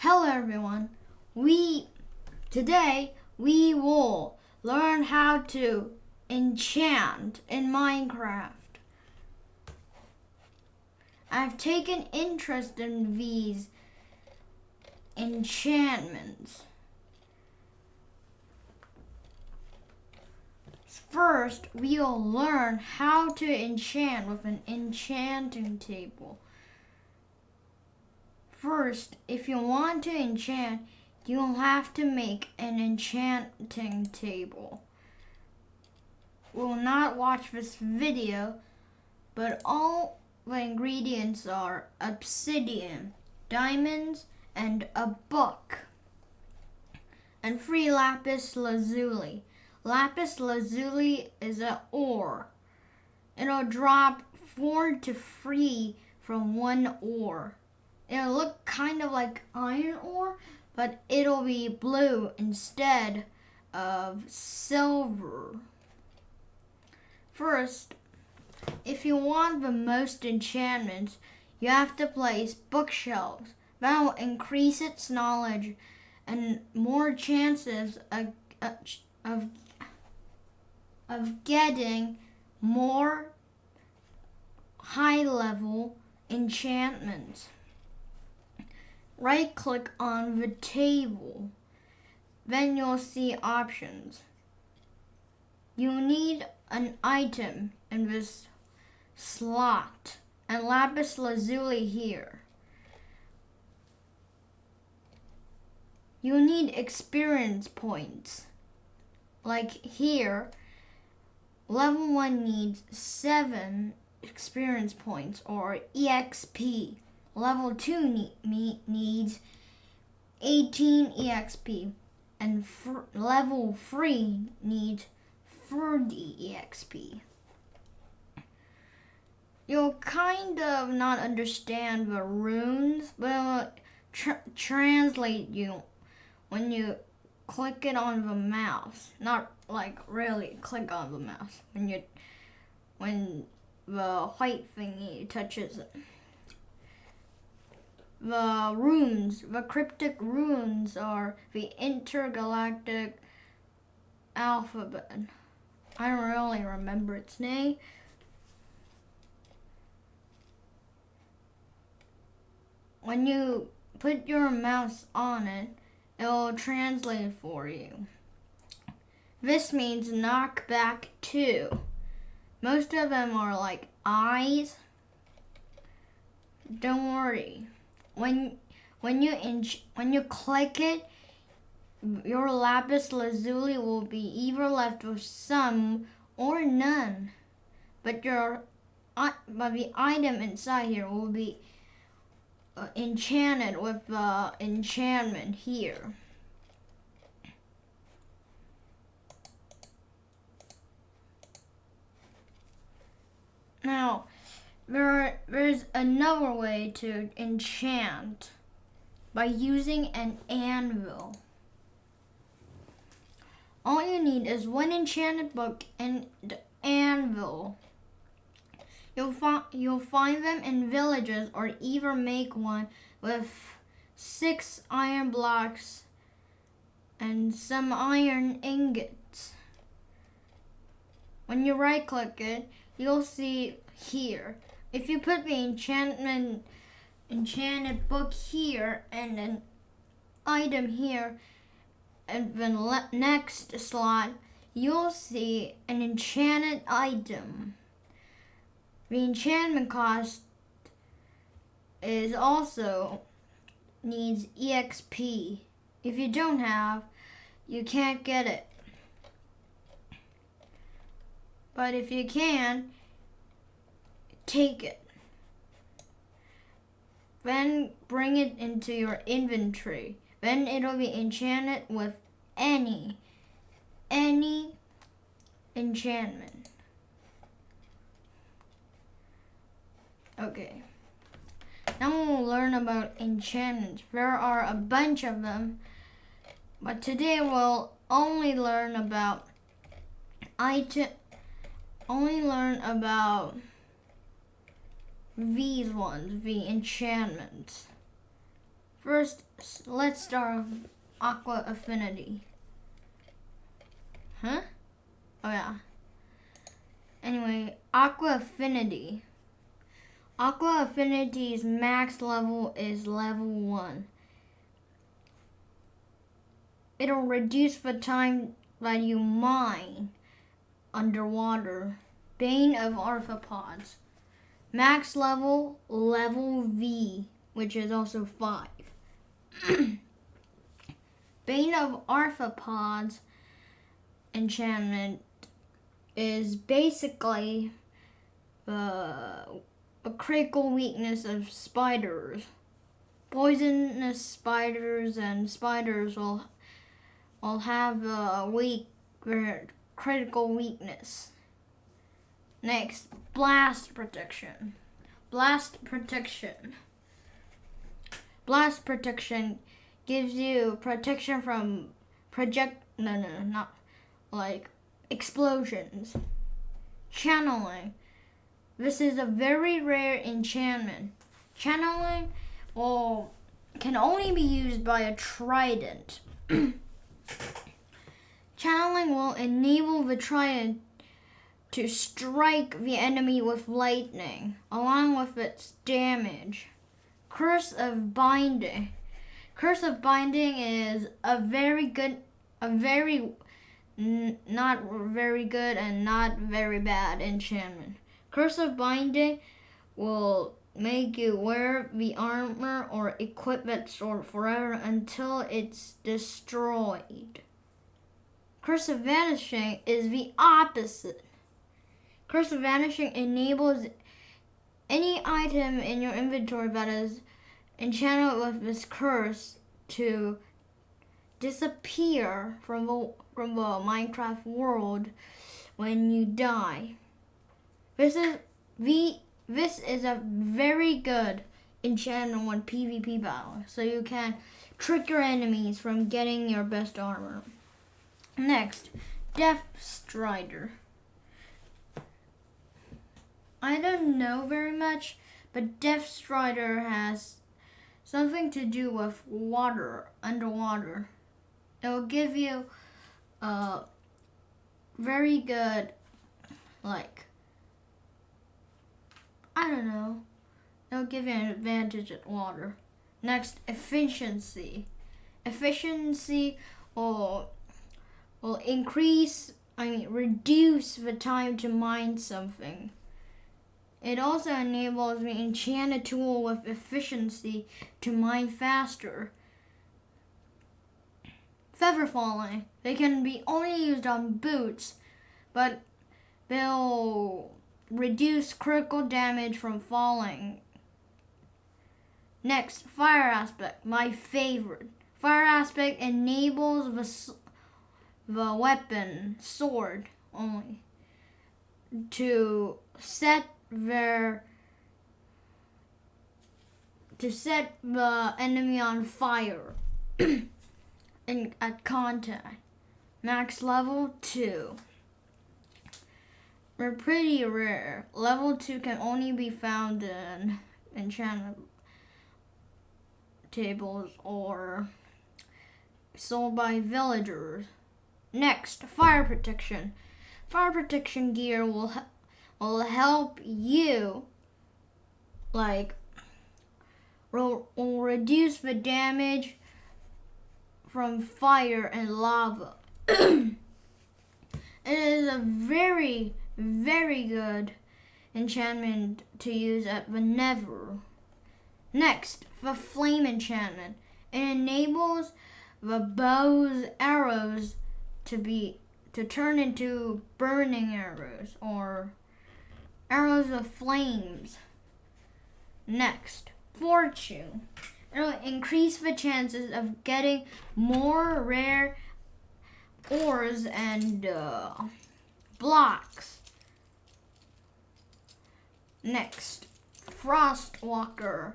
Hello everyone. Today we will learn how to enchant in Minecraft. I've taken interest in these enchantments. First, we'll learn how to enchant with an enchanting table. First, if you want to enchant, you'll have to make an enchanting table. We'll not watch this video, but all the ingredients are obsidian, diamonds, and a book. And 3 lapis lazuli. Lapis lazuli is an ore. It'll drop 4 to 3 from 1 ore. It'll look kind of like iron ore, but it'll be blue instead of silver. First, if you want the most enchantments, you have to place bookshelves. That will increase its knowledge and more chances of getting more high-level enchantments. Right-click on the table. Then you'll see options. You need an item in this slot and lapis lazuli here. You need experience points. Like here, level 1 needs 7 experience points or EXP. Level 2 needs 18 EXP, and level 3 needs 30 EXP. You'll kind of not understand the runes, but it'll translate you when you click it on the mouse. Not like really click on the mouse, when the white thingy touches it. The runes, the cryptic runes are the intergalactic alphabet. I don't really remember its name. When you put your mouse on it, it will translate it for you. This means knockback 2. Most of them are like eyes. Don't worry. When you click it, your lapis lazuli will be either left with some or none, but the item inside here will be enchanted with the enchantment here. Now, there's another way to enchant by using an anvil. All you need is 1 enchanted book and anvil. You'll find them in villages or either make one with 6 iron blocks and some iron ingots. When you right click it, you'll see here. If you put the enchanted book here and an item here and the next slot, you'll see an enchanted item. The enchantment cost is also needs EXP. If you don't have, you can't get it. But if you can, take it. Then bring it into your inventory. Then it'll be enchanted with any enchantment. Okay. Now we'll learn about enchantments. There are a bunch of them, but today we'll only learn about these ones, the enchantments. First let's start with Aqua Affinity. Huh? Oh yeah. Anyway, Aqua Affinity. Aqua Affinity's max level is level 1. It'll reduce the time that you mine underwater. Bane of Arthropods. Max level, level V, which is also 5. Bane of Arthropods enchantment is basically a critical weakness of spiders. Poisonous spiders and spiders will have a critical weakness. Next, Blast Protection. Blast Protection gives you protection from explosions. Channeling. This is a very rare enchantment. Channeling can only be used by a trident. Channeling will enable the trident to strike the enemy with lightning, along with its damage. Curse of Binding. Curse of Binding is not very good and not very bad enchantment. Curse of Binding will make you wear the armor or equip that sword forever until it's destroyed. Curse of Vanishing is the opposite. Curse of Vanishing enables any item in your inventory that is enchanted with this curse to disappear from the Minecraft world when you die. This is a very good enchantment when PvP battle, so you can trick your enemies from getting your best armor. Next, Death Strider. I don't know very much, but Death Strider has something to do with water, underwater. It will give you a very good, it'll give you an advantage at water. Next, Efficiency. Efficiency will reduce the time to mine something. It also enables the enchanted tool with Efficiency to mine faster. Feather Falling. They can be only used on boots, but they'll reduce critical damage from falling. Next, Fire Aspect, my favorite. Fire Aspect enables the weapon, sword only, to set the enemy on fire at contact. Max level 2. They're pretty rare. Level 2 can only be found in enchantment tables or sold by villagers. Next, Fire Protection. Fire Protection gear will help you, will reduce the damage from fire and lava. It is a very, very good enchantment to use at the Nether. Next, the Flame Enchantment. It enables the bow's arrows to turn into burning arrows or arrows of flames. Next, Fortune. It'll increase the chances of getting more rare ores and blocks. Next, Frostwalker.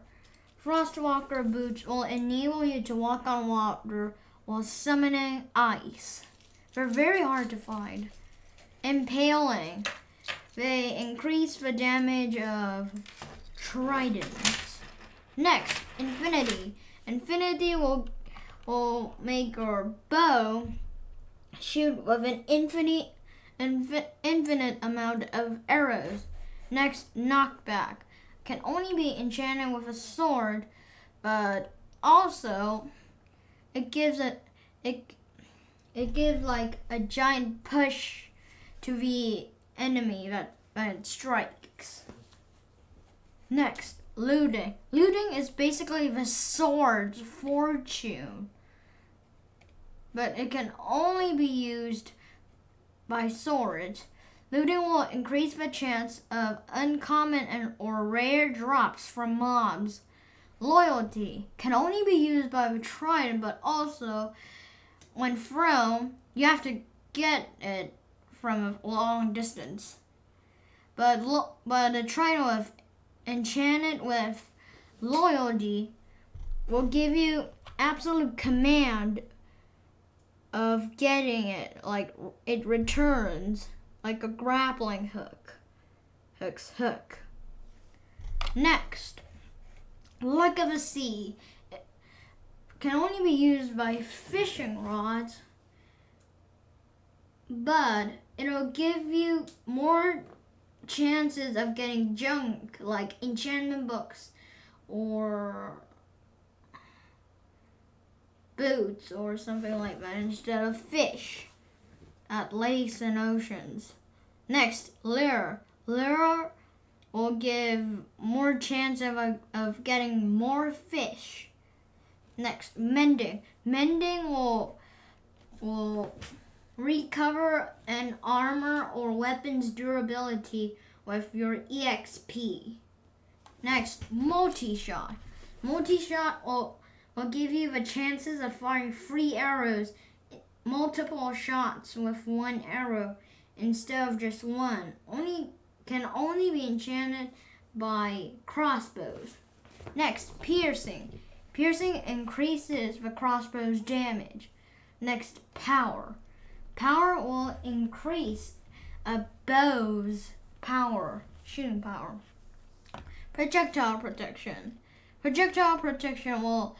Frostwalker boots will enable you to walk on water while summoning ice. They're very hard to find. Impaling. They increase the damage of tridents. Next, Infinity. Infinity will make your bow shoot with an infinite amount of arrows. Next, knockback can only be enchanted with a sword, but also it gives like a giant push to the enemy that it strikes. Next, looting. Looting is basically the sword's fortune, but it can only be used by swords. Looting will increase the chance of uncommon or rare drops from mobs. Loyalty can only be used by the trident, but also when thrown, you have to get it from a long distance. But a trident with enchanted with loyalty will give you absolute command of getting it, like it returns like a grappling hook. Next, Luck of the Sea. It can only be used by fishing rods, but it'll give you more chances of getting junk like enchantment books or boots or something like that instead of fish at lakes and oceans. Next, Lure. Lure will give more chance of getting more fish. Next, Mending. Mending will recover an armor or weapon's durability with your EXP. Next, Multi-Shot. Multi-Shot will give you the chances of firing 3 arrows, multiple shots with 1 arrow instead of just 1. Can only be enchanted by crossbows. Next, Piercing. Piercing increases the crossbow's damage. Next, Power. Power will increase a bow's shooting power. Projectile Protection. Projectile Protection will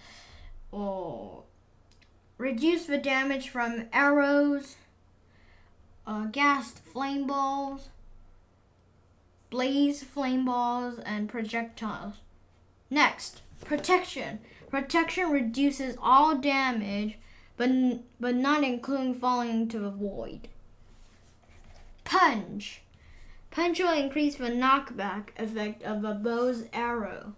reduce the damage from arrows, gassed flame balls, blaze flame balls, and projectiles. Next, Protection. Protection reduces all damage, but not including falling into the void. Punch. Punch will increase the knockback effect of a bow's arrow.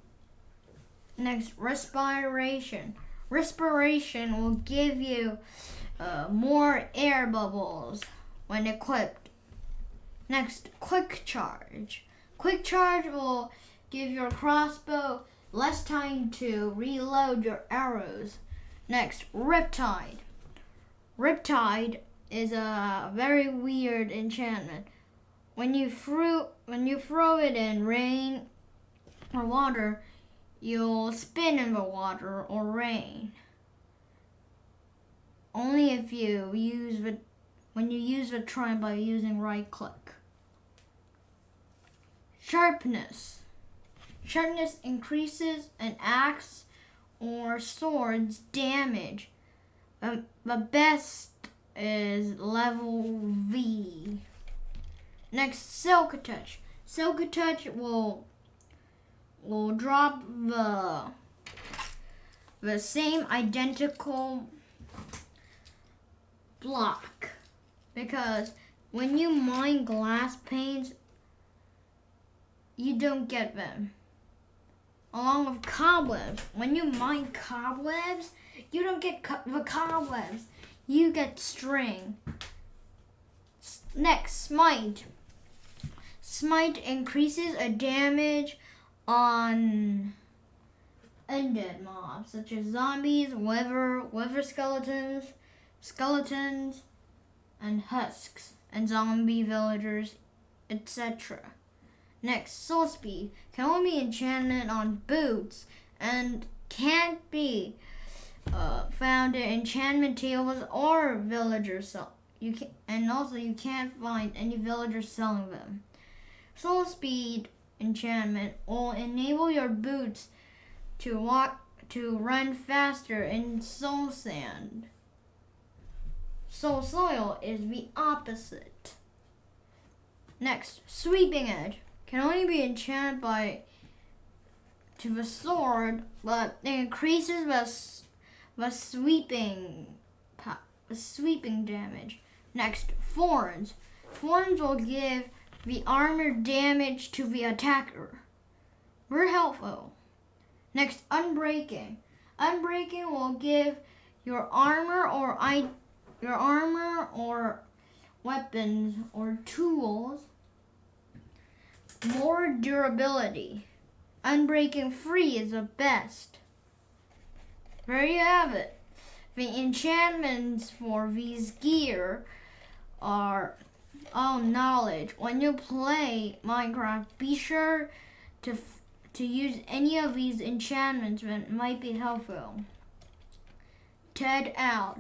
Next, Respiration. Respiration will give you more air bubbles when equipped. Next, Quick Charge. Quick Charge will give your crossbow less time to reload your arrows. Next, Riptide. Riptide is a very weird enchantment. When you throw it in rain or water, you'll spin in the water or rain. Only if when you use the trident by using right click. Sharpness. Sharpness increases an axe or sword's damage. The best is level V. Next, Silk Touch. Silk Touch will drop the same identical block, because when you mine glass panes, you don't get them. Along with cobwebs. When you mine cobwebs, you don't get the cobwebs. You get string. Next, Smite. Smite increases a damage on undead mobs, such as zombies, wither skeletons, and husks, and zombie villagers, etc. Next, Soul Speed can only be enchanted on boots and can't be found in enchantment tables or villagers. You can't find any villagers selling them. Soul Speed enchantment will enable your boots to to run faster in soul sand. Soul soil is the opposite. Next, sweeping edge can only be enchanted to the sword, but it increases the sweeping damage. Next, thorns. Thorns will give the armor damage to the attacker. Very helpful. Next, unbreaking. Unbreaking will give your armor or weapons or tools more durability. Unbreaking 3 is the best. There you have it. The enchantments for these gear are all knowledge. When you play Minecraft, be sure to use any of these enchantments that might be helpful. Ted out.